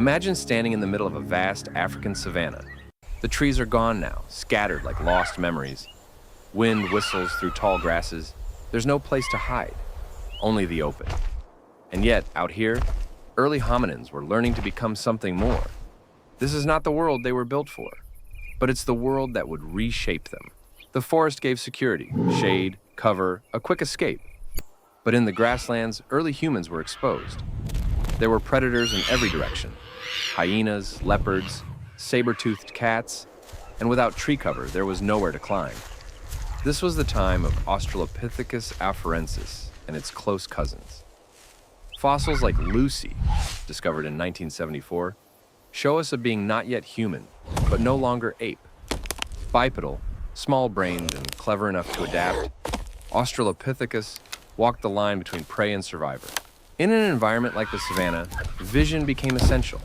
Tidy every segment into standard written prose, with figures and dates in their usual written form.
Imagine standing in the middle of a vast African savanna. The trees are gone now, scattered like lost memories. Wind whistles through tall grasses. There's no place to hide, only the open. And yet, out here, early hominins were learning to become something more. This is not the world they were built for, but it's the world that would reshape them. The forest gave security, shade, cover, a quick escape. But in the grasslands, early humans were exposed. There were predators in every direction: hyenas, leopards, saber-toothed cats, and without tree cover, there was nowhere to climb. This was the time of Australopithecus afarensis and its close cousins. Fossils like Lucy, discovered in 1974, show us a being not yet human, but no longer ape. Bipedal, small-brained and clever enough to adapt, Australopithecus walked the line between prey and survivor. In an environment like the savanna, vision became essential.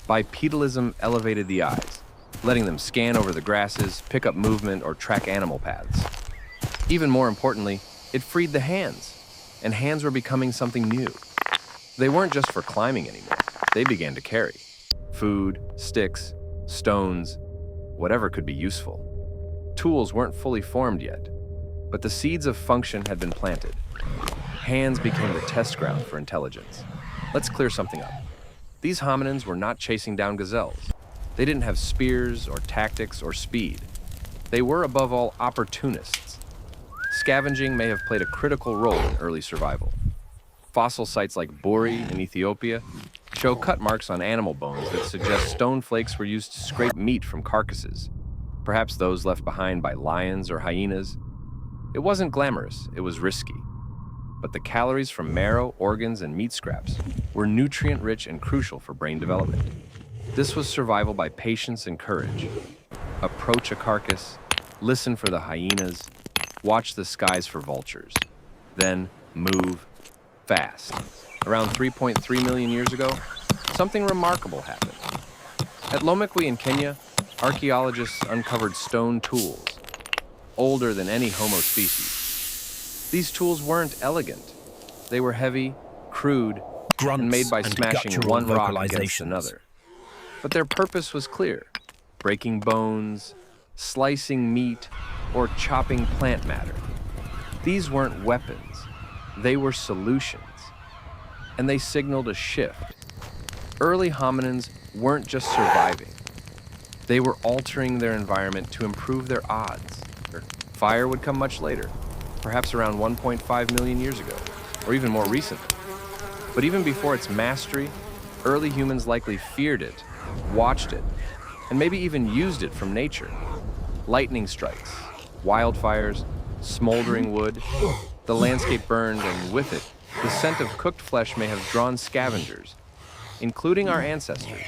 Bipedalism elevated the eyes, letting them scan over the grasses, pick up movement, or track animal paths. Even more importantly, it freed the hands, and hands were becoming something new. They weren't just for climbing anymore. They began to carry food, sticks, stones, whatever could be useful. Tools weren't fully formed yet, but the seeds of function had been planted. Hands became the test ground for intelligence. Let's clear something up. These hominins were not chasing down gazelles. They didn't have spears or tactics or speed. They were, above all, opportunists. Scavenging may have played a critical role in early survival. Fossil sites like Buri in Ethiopia show cut marks on animal bones that suggest stone flakes were used to scrape meat from carcasses, perhaps those left behind by lions or hyenas. It wasn't glamorous, it was risky. But the calories from marrow, organs, and meat scraps were nutrient-rich and crucial for brain development. This was survival by patience and courage. Approach a carcass, listen for the hyenas, watch the skies for vultures. Then move fast. Around 3.3 million years ago, something remarkable happened. At Lomekwi in Kenya, archaeologists uncovered stone tools, older than any Homo species. These tools weren't elegant. They were heavy, crude, and made by smashing one rock against another. But their purpose was clear: breaking bones, slicing meat, or chopping plant matter. These weren't weapons, they were solutions. And they signaled a shift. Early hominins weren't just surviving. They were altering their environment to improve their odds. Fire would come much later, perhaps around 1.5 million years ago, or even more recently. But even before its mastery, early humans likely feared it, watched it, and maybe even used it from nature. Lightning strikes, wildfires, smoldering wood, the landscape burned, and with it, the scent of cooked flesh may have drawn scavengers, including our ancestors.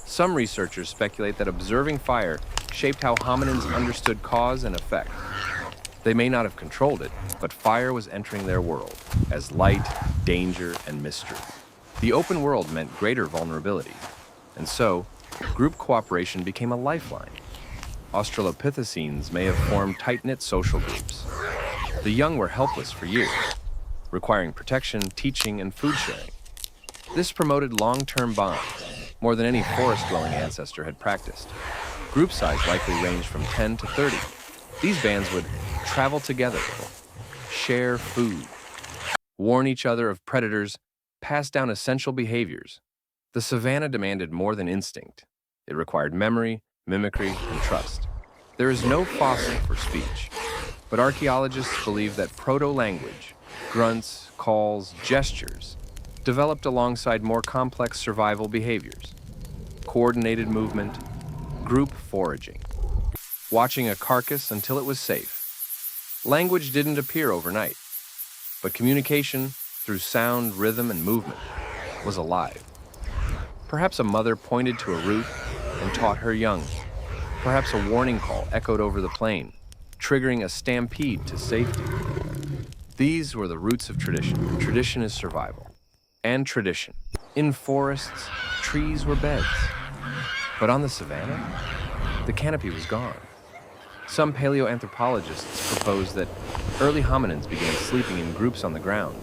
Some researchers speculate that observing fire shaped how hominins understood cause and effect. They may not have controlled it, but fire was entering their world as light, danger, and mystery. The open world meant greater vulnerability, and so group cooperation became a lifeline. Australopithecines may have formed tight-knit social groups. The young were helpless for years, requiring protection, teaching, and food sharing. This promoted long-term bonds, more than any forest-dwelling ancestor had practiced. Group size likely ranged from 10 to 30. These bands would travel together, share food, warn each other of predators, pass down essential behaviors. The savanna demanded more than instinct. It required memory, mimicry, and trust. There is no fossil for speech, but archaeologists believe that proto-language, grunts, calls, gestures, developed alongside more complex survival behaviors. Coordinated movement, group foraging, watching a carcass until it was safe. Language didn't appear overnight, but communication, through sound, rhythm, and movement, was alive. Perhaps a mother pointed to a root and taught her young. Perhaps a warning call echoed over the plain, triggering a stampede to safety. These were the roots of tradition. Tradition is survival. And tradition. In forests, trees were beds. But on the savanna, the canopy was gone. Some paleoanthropologists propose that early hominins began sleeping in groups on the ground,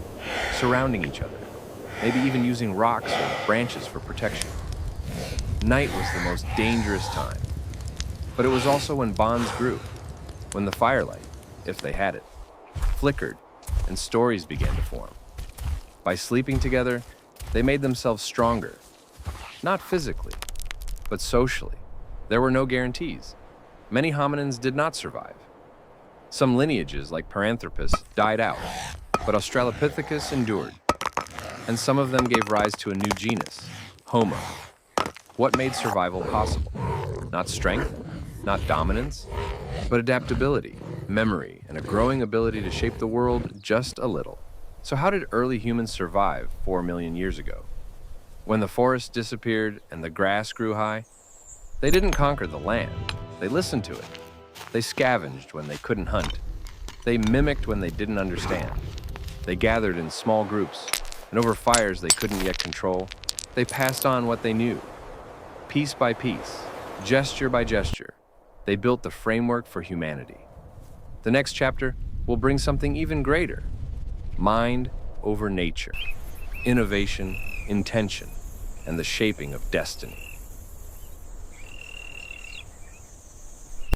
surrounding each other, maybe even using rocks or branches for protection. Night was the most dangerous time, but it was also when bonds grew, when the firelight, if they had it, flickered and stories began to form. By sleeping together, they made themselves stronger, not physically, but socially. There were no guarantees. Many hominins did not survive. Some lineages, like Paranthropus, died out, but Australopithecus endured, and some of them gave rise to a new genus, Homo. What made survival possible? Not strength, not dominance, but adaptability, memory, and a growing ability to shape the world just a little. So how did early humans survive 4 million years ago? When the forest disappeared and the grass grew high, they didn't conquer the land, they listened to it. They scavenged when they couldn't hunt. They mimicked when they didn't understand. They gathered in small groups, and over fires they couldn't yet control, they passed on what they knew. Piece by piece, gesture by gesture, they built the framework for humanity. The next chapter will bring something even greater: mind over nature, innovation, intention, and the shaping of destiny.